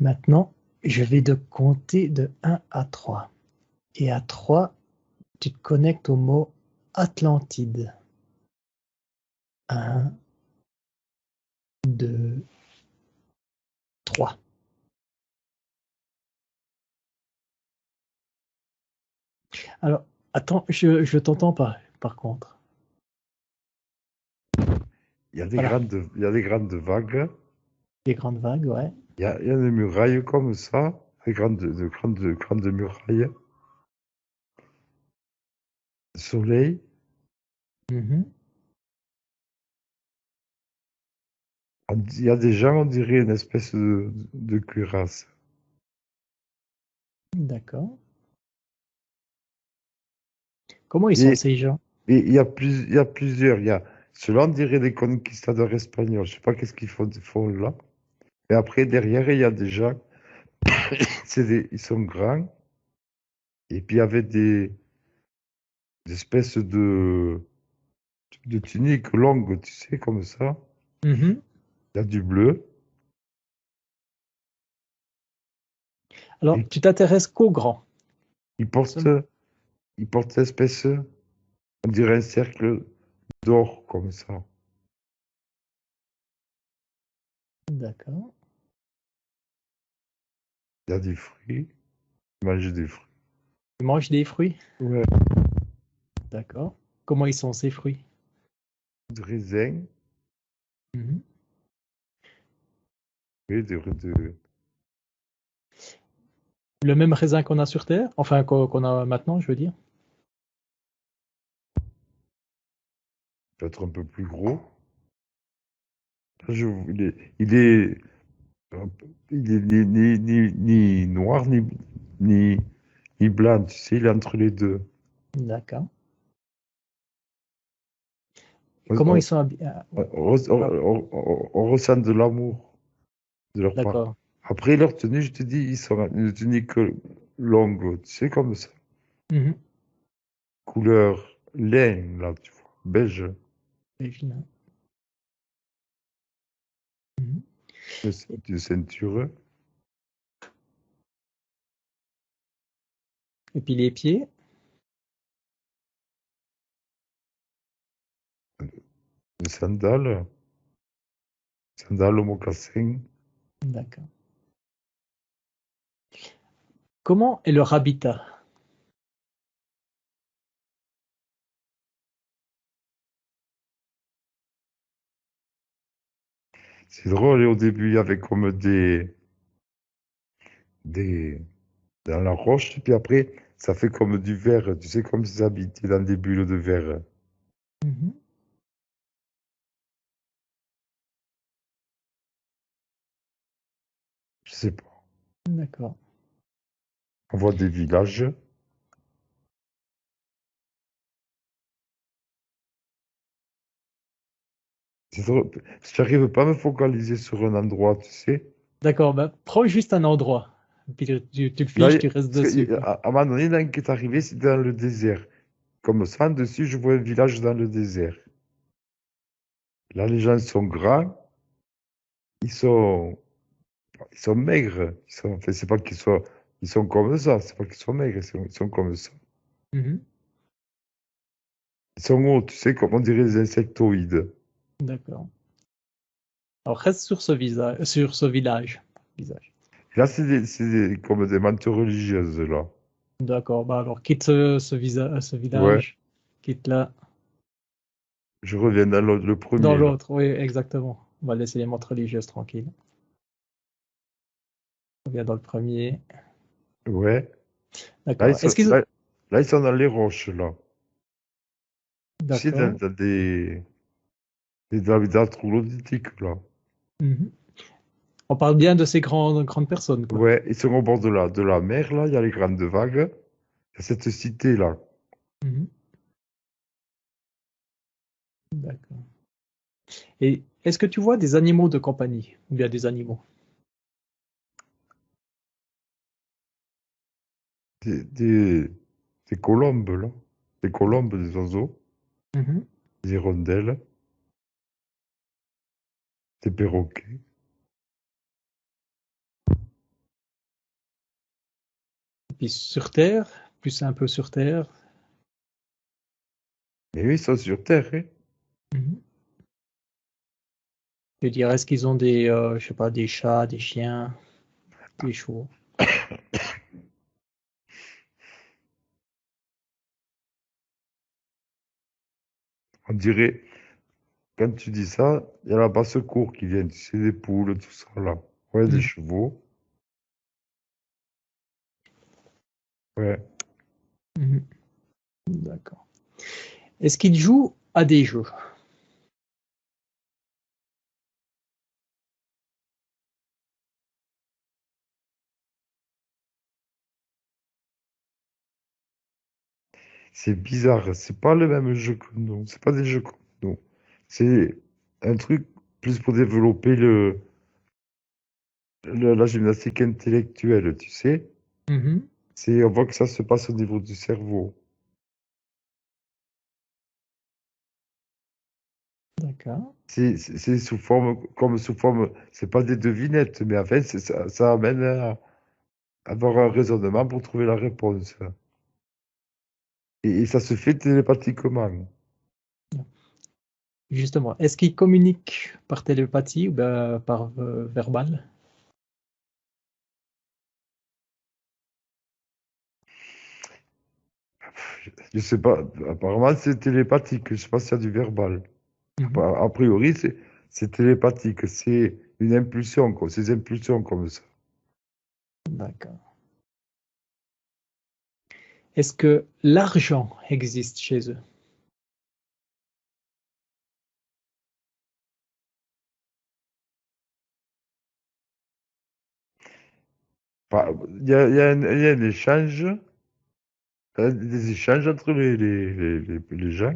Maintenant, je vais te compter de 1 à 3. Et à 3, tu te connectes au mot Atlantide. 1, 2, 3. Alors, attends, je t'entends pas, par contre. Voilà, Il y a des grandes vagues. les grandes vagues, ouais. Il y a des murailles comme ça, grandes murailles. Soleil. Mhm. Il y a des gens, on dirait une espèce de cuirasse. D'accord. Comment ils sont Et, ces gens? et il y a plusieurs. Ceux-là, on dirait des conquistadors espagnols. Je sais pas qu'est-ce qu'ils font là. Et après, derrière, il y a des gens, ils sont grands. Et puis, il y avait des espèces de tuniques longues, tu sais, comme ça. Mhm. Il y a du bleu. Alors, Et tu t'intéresses qu'aux grands. ils portent, Seulement. ils portent une espèce, on dirait un cercle d'or, comme ça. D'accord. Il y a des fruits. Ils mangent des fruits. Ils mangent des fruits? Ouais. D'accord. Comment ils sont ces fruits? De raisin. Mhm. Oui, Le même raisin qu'on a sur Terre? Enfin, qu'on a maintenant, je veux dire. peut-être un peu plus gros. Je, il est, il est, il est ni noir, ni, ni blanc, tu sais, il est entre les deux. D'accord. Et On, comment ils on- sont habillés? on ressent de l'amour de leur part. D'accord. Après, leur tenue, je te dis, ils sont une tunique longue, tu sais, comme ça. Mhm. Couleur laine, là, tu vois, beige. Original. Mhm. De ceinture. Et puis les pieds? De sandales. Sandales au mocassin. D'accord. Comment est leur habitat? C'est drôle, et au début, il y avait comme des, dans la roche, puis après, ça fait comme du verre, tu sais, comme si ça habitait dans des bulles de verre. Mhm. Je sais pas. D'accord. On voit des villages. C'est drôle. Si j'arrive pas à me focaliser sur un endroit, tu sais. D'accord. Bah, prends juste un endroit. Puis tu le Là, fiches, tu restes parce dessus, que, quoi. à un moment donné, il y en a un qui est arrivé, c'était dans le désert. Comme ça, en dessus, je vois un village dans le désert. Là, les gens sont grands, ils sont, ils sont maigres. Enfin, c'est pas qu'ils soient, ils sont comme ça, c'est pas qu'ils sont maigres, ils sont comme ça. Mhm. Ils sont hauts, tu sais, comme on dirait des insectoïdes. D'accord. Alors reste sur ce visage, sur ce village. Visage. Là, comme des mantes religieuses, là. D'accord. Bah alors quitte ce Ouais, village. Quitte là. je reviens dans le Dans premier, là. l'autre, oui, exactement. On va laisser les montres religieuses tranquilles. On vient dans le premier. Ouais. Là, D'accord. Est-ce qu'ils... là, ils sont dans les roches, là. Tu sais, D'accord. dans des troglodytiques, là. Mhm. On parle bien de ces grandes personnes, quoi. Ouais, ils sont au bord de la mer, là. Il y a les grandes vagues. Il y a cette cité-là. Mhm. D'accord. Et est-ce que tu vois des animaux de compagnie? Ou bien des animaux? Des, des, des colombes, là. Des colombes, des oiseaux. Mhm. Des hirondelles. Des perroquets. puis sur Terre, plus un peu sur Terre. Mais oui, ils sont sur Terre, hein. Mhm. Je veux dire, est-ce qu'ils ont des, je sais pas, des chats, des chiens, des chevaux? On dirait, quand tu dis ça, il y a la basse-cour qui vient, tu sais, des poules, tout ça, là. Ouais, des Mhm. chevaux. Ouais. Mhm. D'accord. Est-ce qu'ils jouent à des jeux? C'est bizarre, c'est pas le même jeu que nous. C'est pas des jeux comme nous. C'est un truc plus pour développer la gymnastique intellectuelle, tu sais. Mhm. On voit que ça se passe au niveau du cerveau. D'accord. C'est sous forme, comme sous forme, c'est pas des devinettes, mais en fait, ça amène à avoir un raisonnement pour trouver la réponse. Et ça se fait télépathiquement. Justement, est-ce qu'ils communiquent par télépathie ou ben, par verbal? Je sais pas, apparemment, c'est télépathique. Je sais pas s'il y a du verbal. Mhm. A priori, c'est télépathique. C'est une impulsion, quoi. C'est des impulsions comme ça. D'accord. Est-ce que l'argent existe chez eux? Il y a un échange, des échanges entre les gens.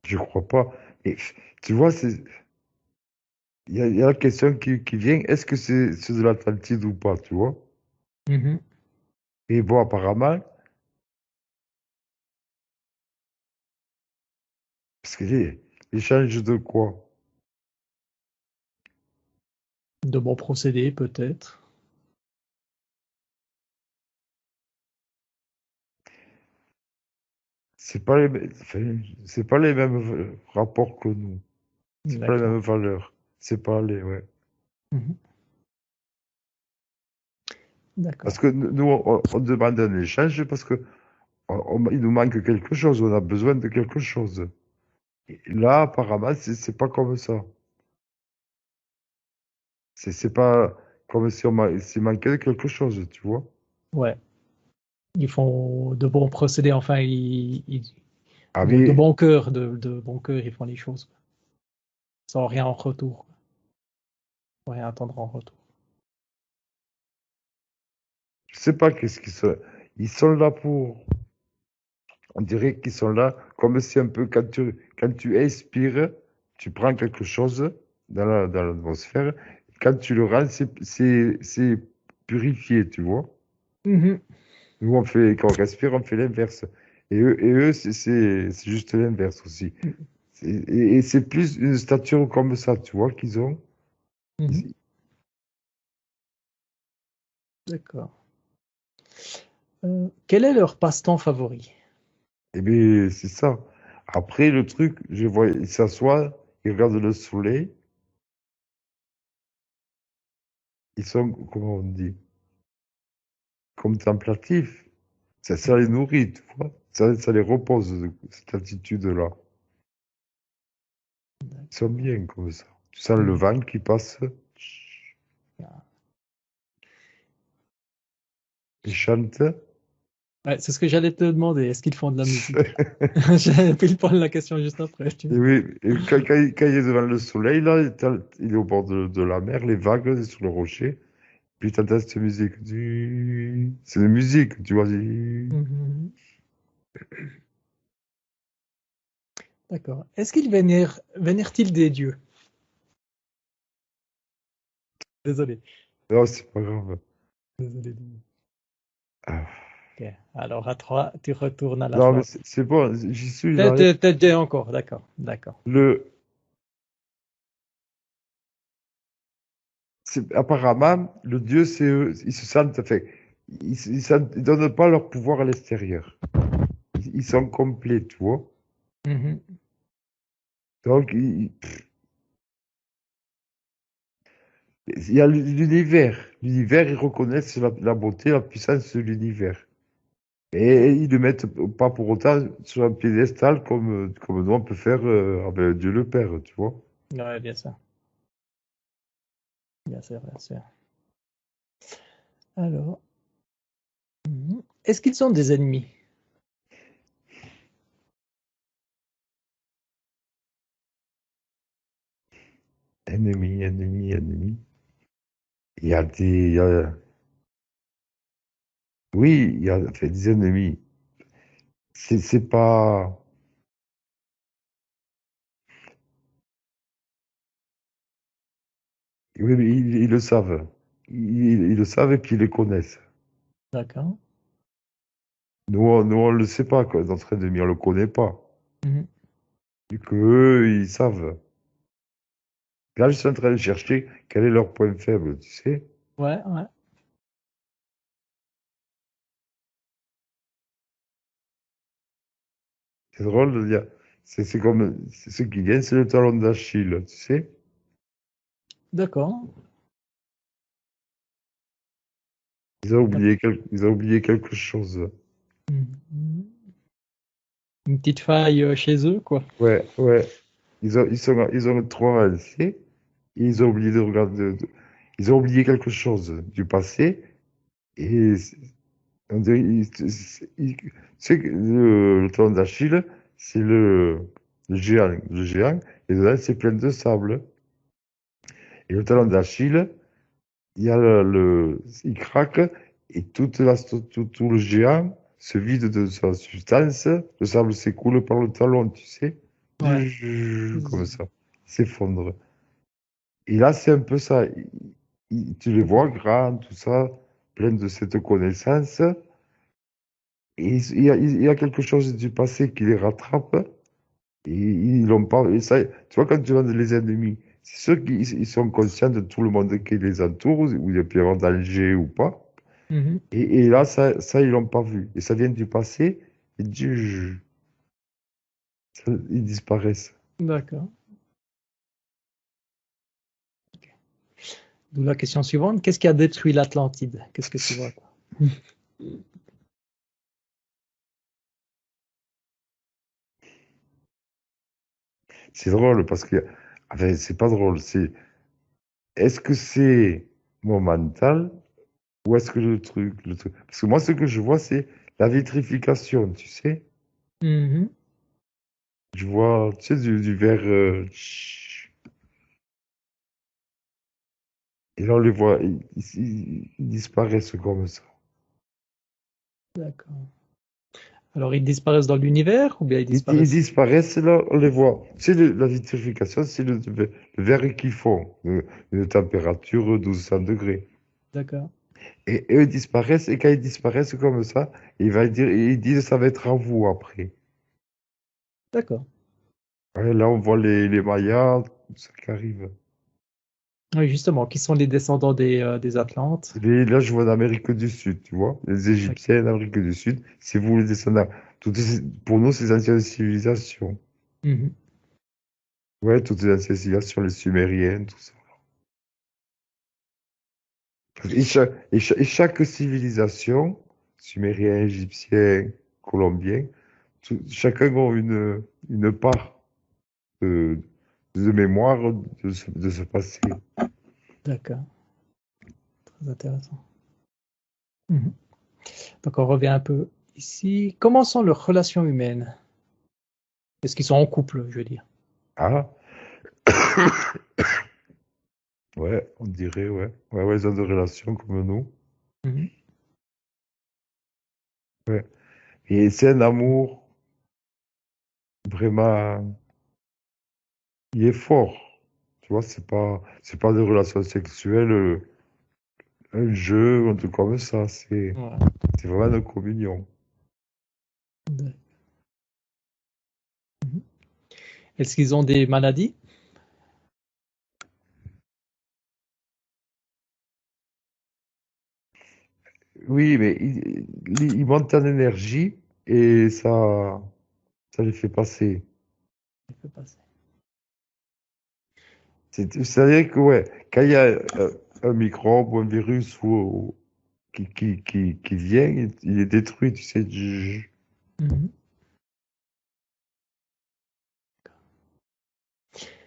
Je crois pas. Et tu vois, il y a la question qui vient, est-ce que c'est de l'Atlantide ou pas, tu vois? Mhm. Et bon, apparemment, parce que l'échange de quoi? De bons procédés, peut-être. Enfin, c'est pas les mêmes rapports que nous. C'est pas les D'accord. mêmes valeurs. C'est pas les, ouais. Mhm. Parce D'accord. que nous, on demande un échange parce que il nous manque quelque chose, on a besoin de quelque chose. Et là, apparemment, c'est pas comme ça. C'est pas comme si s'il manquait quelque chose, tu vois. Ouais. Ils font de bons procédés, enfin, Ah de mais, bon cœur, de bon cœur, ils font les choses, sans rien en retour, sans rien attendre en retour. je sais pas qu'est-ce qu'ils sont. Ils sont là pour. On dirait qu'ils sont là comme si un peu quand tu expires, tu prends quelque chose dans l'atmosphère. Quand tu le rends, c'est purifié, tu vois. Mhm. Nous, quand on respire, on fait l'inverse. Et eux, c'est juste l'inverse aussi. Et c'est plus une stature comme ça, tu vois, qu'ils ont. Mhm. Ils- D'accord. Quel est leur passe-temps favori? Eh bien, c'est ça. Après, le truc, je vois, ils s'assoient, ils regardent le soleil, ils sont, comment on dit, contemplatifs. Ça les nourrit, tu vois. Ça les repose, cette attitude-là. Ils sont bien comme ça. Tu sens le Mhm. vent qui passe, ils chantent. Ouais, c'est ce que j'allais te demander. Est-ce qu'ils font de la musique? J'avais pile poil la question juste après. Et oui, et quand il est devant le soleil, là, il est au bord de la mer, les vagues sur le rocher, puis tu entends cette musique. C'est une musique, tu vois. Mhm. D'accord. Est-ce qu'ils vénèrent-ils des dieux? Désolé. Non, c'est pas grave. Désolé. Ah. Ok. Alors, à 3, tu retournes à la Non, mais flotte. c'est bon, j'y suis, j'arrive. T'es déjà encore, d'accord, d'accord. Le, apparemment, le dieu, c'est eux. Ils se sentent, enfin, ils donnent pas leur pouvoir à l'extérieur. Ils sont complets, tu vois. Mhm. Donc, il y a l'univers. L'univers, ils reconnaissent la beauté, la puissance de l'univers. Et ils ne mettent pas pour autant sur un piédestal comme nous on peut faire avec Dieu le Père, tu vois. Ouais, bien sûr. Bien sûr, bien sûr. Alors, est-ce qu'ils ont des ennemis? Ennemi, ennemi, ennemi. Oui, il y a enfin, des ennemis. C'est pas. Oui, mais ils le savent. Ils le savent et puis ils les connaissent. D'accord. Nous, on le sait pas, quoi. Notre ennemi, on le connaît pas. Mhm. Et que eux, ils savent. Là, je suis en train de chercher quel est leur point faible, tu sais. Ouais, ouais. C'est drôle, c'est comme, ce qui vient, c'est le talon d'Achille, tu sais. D'accord. Ils ont oublié quelque chose. Mhm. Une petite faille chez eux, quoi. Ouais, ouais. Ils ont trop avancé. Et ils ont oublié de regarder, ils ont oublié quelque chose du passé. Et on dirait, c'est que le talon d'Achille, c'est le géant. Le géant, et dedans, c'est plein de sable. Et le talon d'Achille, il y a il craque et tout le géant se vide de sa substance. Le sable s'écoule par le talon, tu sais, Ouais. comme ça, il s'effondre. Et là, c'est un peu ça. Tu les vois grands, tout ça, plein de cette connaissance. Et il y a quelque chose du passé qui les rattrape. Et ils l'ont pas. Et ça, tu vois, quand tu vois les ennemis, c'est ceux qui ils sont conscients de tout le monde qui les entoure, où il y a pu y avoir danger ou pas. Mhm. Et là, ils l'ont pas vu. Et ça vient du passé, et ils disparaissent. D'accord. D'où la question suivante. Qu'est-ce qui a détruit l'Atlantide? Qu'est-ce que tu vois, toi? C'est drôle parce que, enfin, c'est pas drôle. Est-ce que c'est mon mental ou est-ce que le truc. Parce que moi, ce que je vois, c'est la vitrification, tu sais. Mhm. Je vois, tu sais, du verre. Et là, on les voit, ils disparaissent comme ça. D'accord. Alors, ils disparaissent dans l'univers ou bien ils Ils disparaissent? disparaissent, là, on les voit. C'est la vitrification, c'est le verre qu'ils font, une température 1200 degrés. D'accord. Et eux disparaissent, et quand ils disparaissent comme ça, ils disent ça va être à vous après. D'accord. Ouais, là, on voit les Mayas, tout ça qui arrive. Oui, justement, qui sont les descendants des Atlantes. Là, je vois l'Amérique du Sud, tu vois. Les D'ac- Égyptiens, l'Amérique du Sud, c'est vous les descendants. Pour nous, ces anciennes civilisations. Mhm. Ouais, toutes les anciennes civilisations, les Sumériennes, tout ça. Et chaque civilisation, sumérien, égyptien, colombien, chacun a une part de, de mémoire de ce passé. D'accord. Très intéressant. Mhm. Donc, on revient un peu ici. Comment sont leurs relations humaines? Est-ce qu'ils sont en couple, je veux dire? Ah, ouais, on dirait, ouais. Ouais, ouais, ils ont des relations comme nous. Mhm. Ouais. Et c'est un amour vraiment, il est fort. Tu vois, c'est pas des relations sexuelles, un jeu, un truc comme ça. Ouais. C'est vraiment une communion. D'ac- Mhm. Est-ce qu'ils ont des maladies? Oui, mais il monte en énergie et ça les fait passer. Il peut passer. C'est-à-dire que, ouais, quand il y a un microbe ou un virus qui vient, il est détruit, tu sais. Mhm.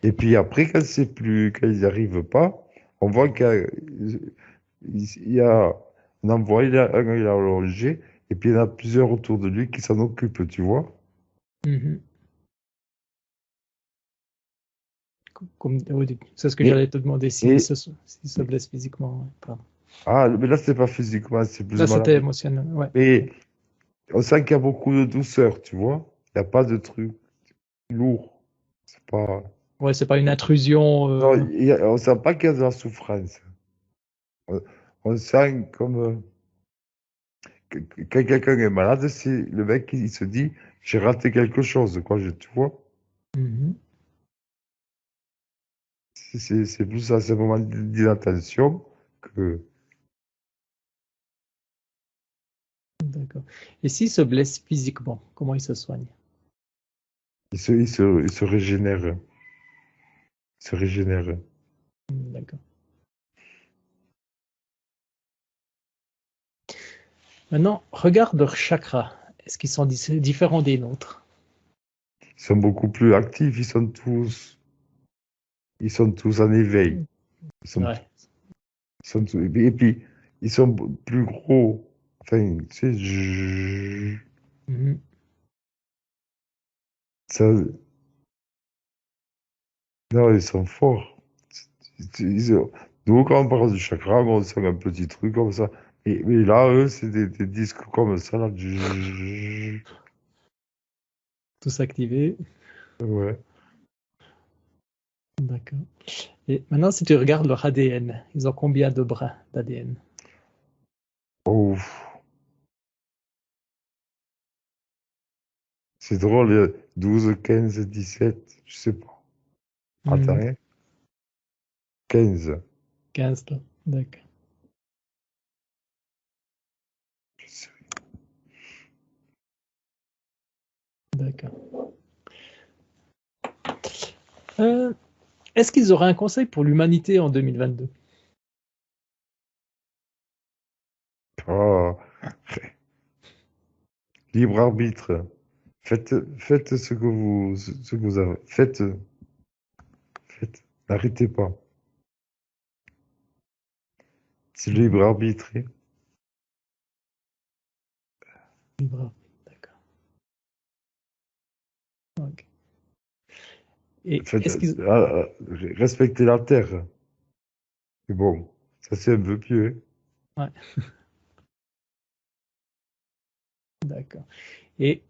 Et puis après, quand ils n'y arrivent pas, on voit il y a un endroit, il a allongé, et puis il y en a plusieurs autour de lui qui s'en occupent, tu vois. Mhm. Oui, c'est ce que Et, j'allais te demander et, s'il se blesse physiquement. Ouais, pardon. mais là, c'est pas physiquement, c'est plus Là, ou moins c'était émotionnel. Ouais. Mais on sent qu'il y a beaucoup de douceur, tu vois. Il n'y a pas de truc lourd. C'est pas. Ouais, c'est pas une intrusion. Non, on sent pas qu'il y a de la souffrance. On, on sent comme quand quelqu'un est malade, c'est le mec qui se dit j'ai raté quelque chose, quoi. Tu vois. Mhm. C'est plus à ce moment d'inattention que D'accord. Et s'il se blesse physiquement, comment il se soigne? il se régénère. Il se régénère. D'accord. Maintenant, regarde leurs chakras. Est-ce qu'ils sont différents des nôtres? Ils sont beaucoup plus actifs. Ils sont tous en éveil. Ils sont Ouais. Et puis, ils sont plus gros. Enfin, tu sais, Mhm. ça, non, ils sont forts. Nous, quand on parle du chakra, on sent un petit truc comme ça. Mais là, eux, c'est des disques comme ça, là. Tous activés. Ouais. D'accord. Et maintenant, si tu regardes leur ADN, ils ont combien de brins d'ADN? Oh, c'est drôle, 12, 15, 17, je sais pas. Attends, Hmm, hein. 15. 15 là. D'accord. Je sais. D'accord. Euh, Est-ce qu'ils auraient un conseil pour l'humanité en 2022? Ah, libre arbitre. Faites ce que vous avez. Faites. N'arrêtez pas. C'est le Mhm. libre arbitre. Libre arbitre, d'accord. Ok. Et Faites, est-ce qu'ils... respectez la terre. Mais bon, ça c'est un peu pieux. Ouais, d'accord. Et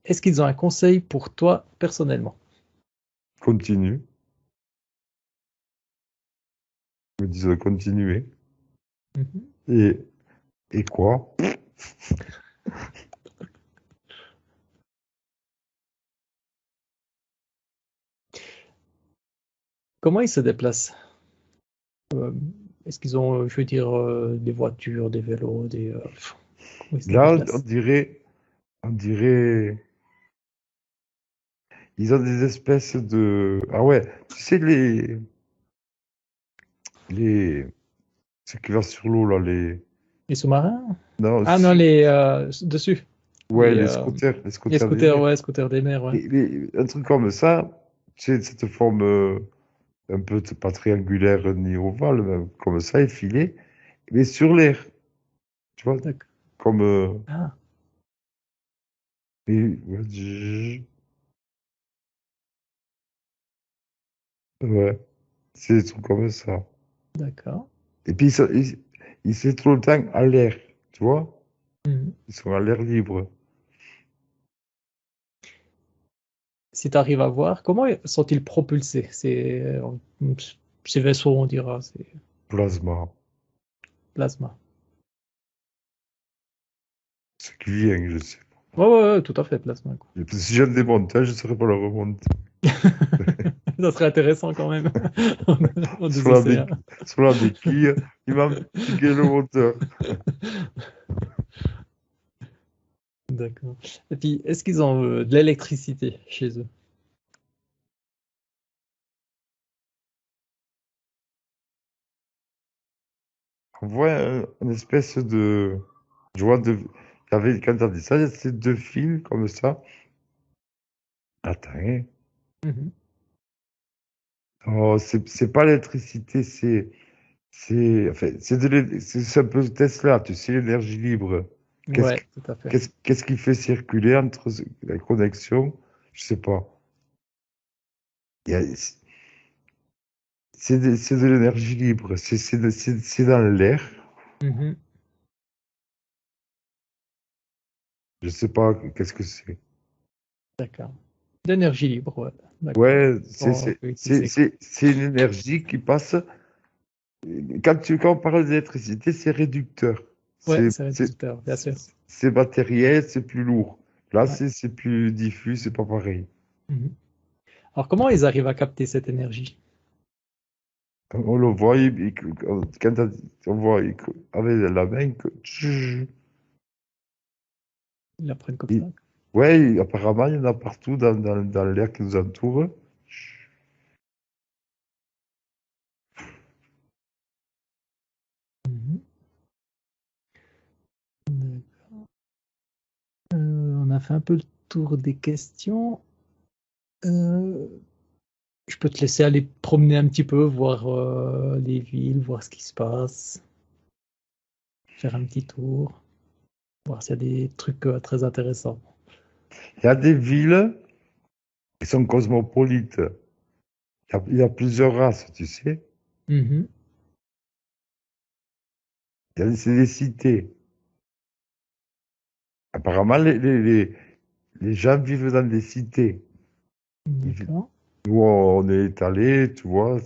est-ce qu'ils ont un conseil pour toi personnellement? Continue. Ils me disent de continuer. Mhm. Et, et quoi? Comment ils se déplacent? Euh, Est-ce qu'ils ont, je veux dire, des voitures, des vélos, comment ils se Là, déplacent? on dirait, ils ont des espèces de, ah ouais, tu sais les, ce qui va sur l'eau là, Les sous-marins? non, Ah non, les dessus. ouais, Les, les les scooters des scooters, mers. ouais, scooters des mers, ouais. Un truc comme ça, tu sais, cette forme un peu pas triangulaire ni ovale, mais comme ça, effilé, mais sur l'air, tu vois, D'accord. comme, Ah, ouais, ouais, c'est des trucs comme ça. d'accord. Et puis, ils sont tout le temps à l'air, tu vois, Mhm. ils sont à l'air libre. Si tu arrives à voir, comment sont-ils propulsés? Ces vaisseaux, on dira, c'est Plasma, plasma. ce qui vient, je sais pas. Ouais, ouais, ouais, tout à fait, plasma, quoi. Et puis, si j'ai des montages, je ne saurais pas le remonter. Ça serait intéressant quand même, en des Sur la, océans. béqu- sur la béquille, il m'a piqué le moteur. D'accord. Et puis, est-ce qu'ils ont de l'électricité chez eux? On voit une espèce de. Je vois de. Il y avait, quand t'as dit ça, il y a ces deux fils comme ça. Attends, hein. Mhm. Oh, c'est pas l'électricité, enfin, c'est un peu Tesla, tu sais, l'énergie libre. Qu'est-ce Ouais, que- tout à fait. qu'est-ce qui fait circuler entre les connexions? Je sais pas. Il y a- c'est de l'énergie libre, c'est dans l'air. Mhm. Je sais pas qu'est-ce que c'est. D'accord. D'énergie libre, ouais. D'accord. Ouais, On peut utiliser. c'est une énergie qui passe. Quand on parle d'électricité, c'est réducteur. Ouais, C'est, c'est c'est, réducteur, bien sûr. c'est matériel, c'est plus lourd. Là, Ouais. c'est plus diffus, c'est pas pareil. Mhm. Alors, comment ils arrivent à capter cette énergie? On le voit, quand on voit avec la main, Ils la prennent comme ça. il- ouais, apparemment, il y en a partout dans l'air qui nous entoure. Mhm. On a fait un peu le tour des questions. Euh, je peux te laisser aller promener un petit peu, voir les villes, voir ce qui se passe, faire un petit tour, voir s'il y a des trucs très intéressants. Il y a des villes qui sont cosmopolites. Il y a plusieurs races, tu sais. Mhm. C'est des cités. Apparemment, les gens vivent dans des cités. Ils vi- D'accord. Nous, on est allés, tu vois.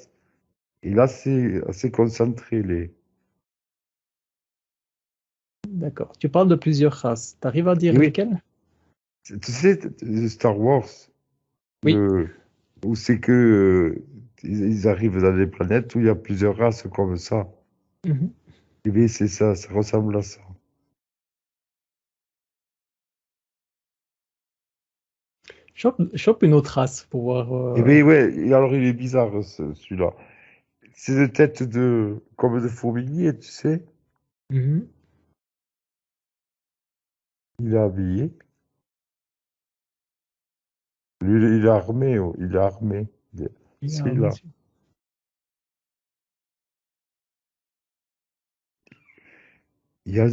Et là, c'est assez concentré. D'accord. Tu parles de plusieurs races. Tu arrives à Et dire oui, lesquelles? tu sais, Star Wars, Oui. le, où c'est que ils arrivent dans des planètes où il y a plusieurs races comme ça. Mhm. Et bien, c'est ça, ça ressemble à ça. Chope une autre race pour voir. Et bien, ouais, et alors il est bizarre, celui-là. C'est des têtes comme de fourmiliers, tu sais. Mhm. Il est habillé. Lui, il est armé, oh, il est armé. Il y a un Celui-là. monsieur. Il y a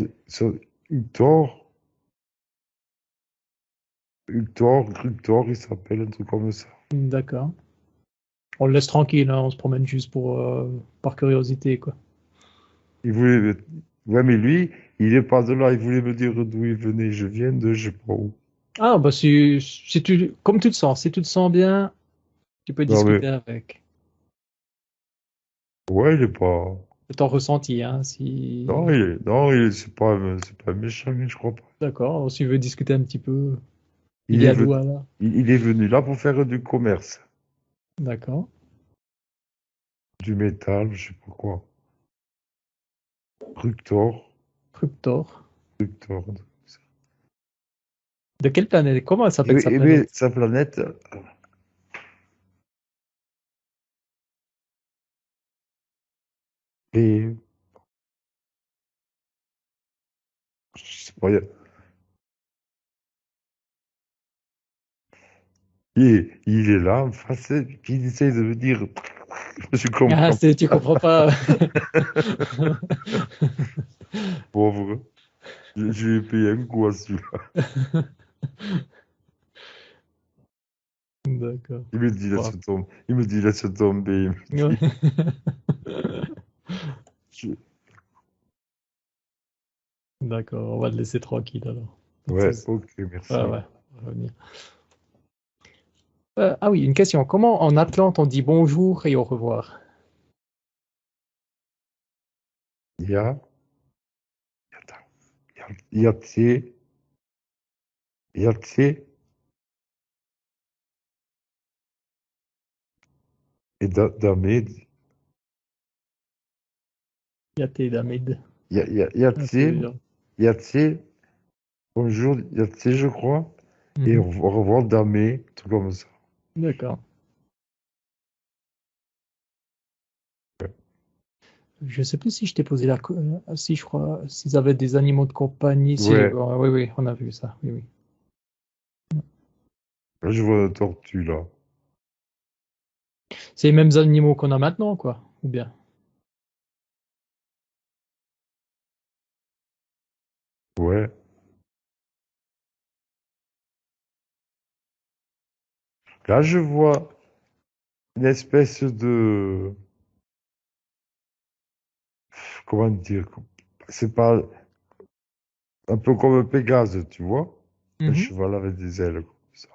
Hector, Hector, il s'appelle un truc comme ça. D'accord. On le laisse tranquille, hein, on se promène juste pour par curiosité, quoi. Il voulait, ouais, mais lui, il est pas de là. Il voulait me dire d'où il venait. Je viens de, je sais pas où. Ah, bah si tu, comme tu te sens, si tu te sens bien, tu peux Non, mais, discuter avec. ouais, il est pas, C'est ton ressenti, hein, non, si. c'est pas méchant, je crois pas. D'accord, si tu veux discuter un petit peu, il Il est vient d'où venu, alors? il est venu là pour faire du commerce, D'accord. du métal, je sais pas quoi. Ructor, Cryptor. Ructor. De quelle planète? Comment elle s'appelle sa Et oui, planète? sa planète, et, je sais pas, il est là, en face, puis il essaye de me dire, je Ah, comprends tu pas, comprends pas. pauvre. Je lui ai payé un coup à celui-là. D'accord. Il me dit, laisse Bon. tomber. Il me dit, laisse tomber. Il me Ouais. dit, je- D'accord, on va le laisser tranquille alors. Pas de ouais, souci. ok, Ouais, merci. ouais, on va revenir. Ah oui, une question. Comment en Atlante on dit bonjour et au revoir? Il y a, attends, il y a Tse, il y a Tse et Damed. Yaté Damid. Il y a Ah, Tse, celui-là. il y a Tse Bonjour, il y a T, je crois, et Mhm. au revoir, Damé, un truc comme ça. D'accord. Je sais plus si je t'ai posé si je crois, s'ils avaient des animaux de compagnie. Si, Ouais, oui, oui, on a vu ça. Oui, oui. là, je vois la tortue, là. C'est les mêmes animaux qu'on a maintenant, quoi. Ou bien. Ouais. Là, je vois une espèce de... Comment dire? C'est pas un peu comme un Pégase, tu vois? Un Mhm. cheval avec des ailes, comme ça.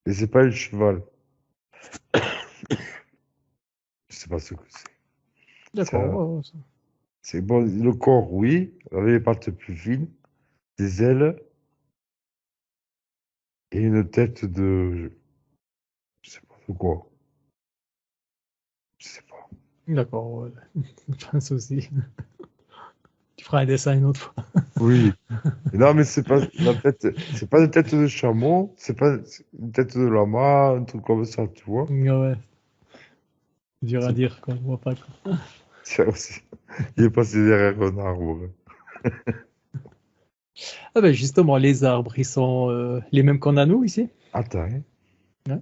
Et c'est pas un cheval. Je sais pas ce que c'est. D'accord. Ça, Ouais, ouais, c'est bon, le corps, oui, avec les pattes plus fines, des ailes et une tête de... Je sais pas de quoi. Je sais pas. d'accord. Ouais. Pas de souci. Tu feras un dessin une autre fois. Oui. Non, mais c'est pas la tête, c'est pas une tête de chameau, c'est pas une tête de lama, un truc comme ça, tu vois. Ouais, ouais. Dur à C'est dire qu'on voit pas, quoi. c'est aussi. Il est passé derrière un arbre. Ah ben justement, les arbres, ils sont les mêmes qu'on a nous ici. Attends, hein. Ouais.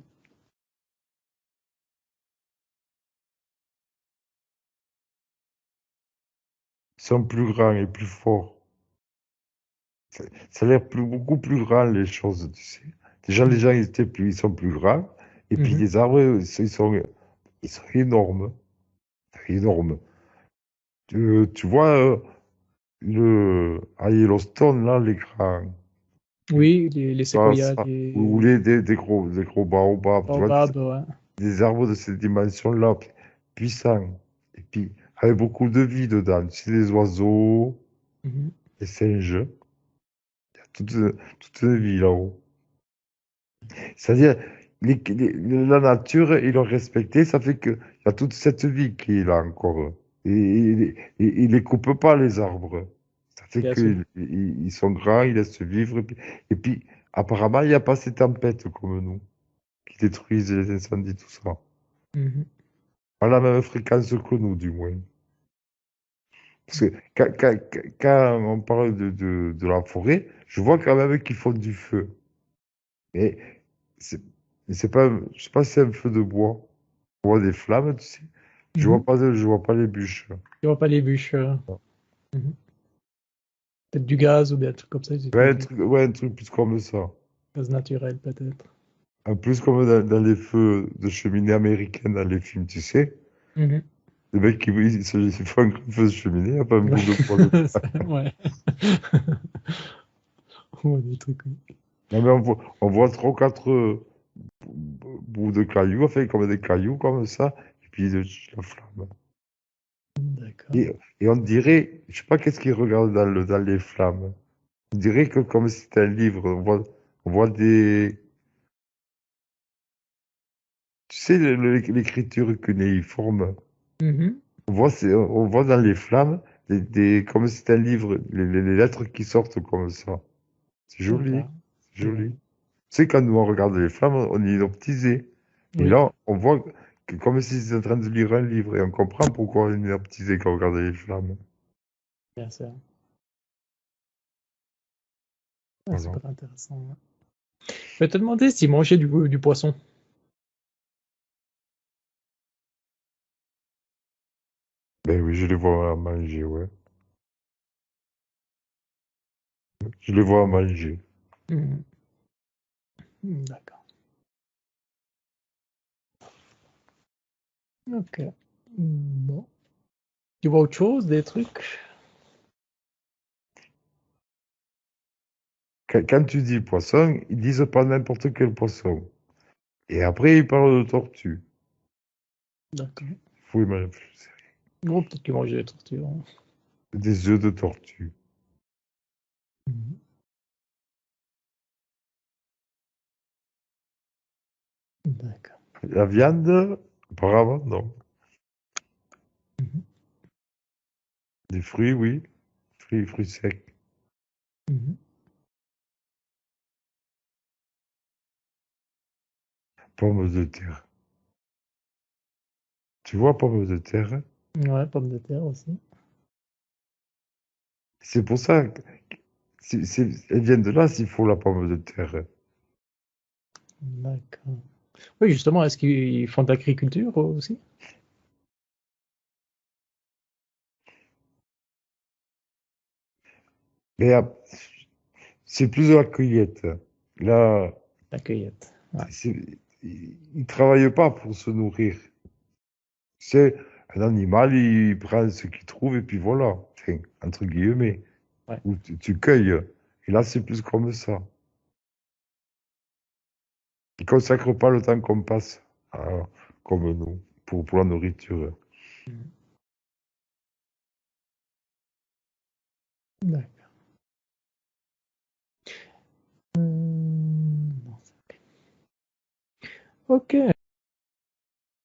Ils sont plus grands et plus forts. Ça a l'air beaucoup plus grand, les choses, tu sais. Déjà, les gens, ils sont plus grands. Et puis, Mhm. les arbres, ils sont énormes. Énormes. Tu vois, à Yellowstone, là, les grands, Oui, les ça, séquoias, ça, ou les des gros baobabs, tu vois, baobabs, ouais. des arbres de cette dimension-là, puissants. Et puis, avec beaucoup de vie dedans. Tu sais, des oiseaux, Mhm. des singes, il y a toute une vie là-haut. C'est-à-dire, la nature, ils l'ont respecté, ça fait qu'il y a toute cette vie qui est là encore. Et ils les coupent pas, les arbres. Ça fait Bien sûr. qu'ils sont grands, ils laissent vivre. Et puis, apparemment, il n'y a pas ces tempêtes comme nous, qui détruisent les incendies, tout ça. Mhm. Pas la même fréquence que nous, du moins. Parce que quand on parle de la forêt, je vois quand même qu'ils font du feu. Mais c'est mais c'est pas, je sais pas si c'est un feu de bois. Je vois des flammes, tu sais. Mhm. Je vois pas les bûches. Tu vois pas les bûches. Mhm. Peut-être du gaz ou bien un truc comme ça, ils utilisent du Ouais, un truc plus comme ça. gaz naturel, peut-être. Un plus comme dans les feux de cheminée américaines dans les films, tu sais. Mhm. Le mec, il fait un grand feu de cheminée, il n'y a pas un Ouais. bout de bois dedans. Ouais. Ouais, des trucs, oui. Non, mais on voit trois ou quatre bouts de cailloux, enfin, comme des cailloux, comme ça, et puis la flamme. D'accord. Et on dirait, je sais pas qu'est-ce qu'ils regardent dans les flammes. On dirait que comme si c'était un livre, on voit des, tu sais, l'écriture cunéiforme. Mhm. On voit dans les flammes, comme si c'était un livre, les lettres qui sortent comme ça. C'est joli, D'accord. c'est joli. Ouais. Tu sais, quand nous on regarde les flammes, on est hypnotisé. Et Oui, là, on voit que comme si c'était en train de lire un livre, et on comprend pourquoi on est hypnotisé quand on regarde les flammes. bien sûr. Ah, Voilà. super intéressant. Ouais. Je vais te demander s'ils mangeaient du poisson. Ben oui, je les vois manger, ouais. Je les vois manger. Mhm. D'accord. Ok. Bon. Tu vois autre chose, des trucs? Quand tu dis poisson, ils disent pas n'importe quel poisson. Et après, ils parlent de tortue. D'accord. Faut imaginer. Gros, peut-être qu'ils mangeaient des tortues, hein. Des œufs de tortue. Mhm. D'accord. La viande, apparemment, non. Mhm. Des fruits, oui. Fruits secs. Mhm. Pommes de terre. Tu vois, pommes de terre? Ouais, pommes de terre aussi. C'est pour ça elles viennent de là s'il faut la pomme de terre. D'accord. Oui, justement, est-ce qu'ils font de l'agriculture aussi? Mais c'est plus de la cueillette. Là, La cueillette. Ouais. ils travaillent pas pour se nourrir. C'est un animal, il prend ce qu'il trouve et puis voilà. Enfin, entre guillemets. Ouais. Ou tu cueilles. Et là, c'est plus comme ça. Ils consacrent pas le temps qu'on passe, comme nous, pour la nourriture. Mhm. D'accord. Non, ok.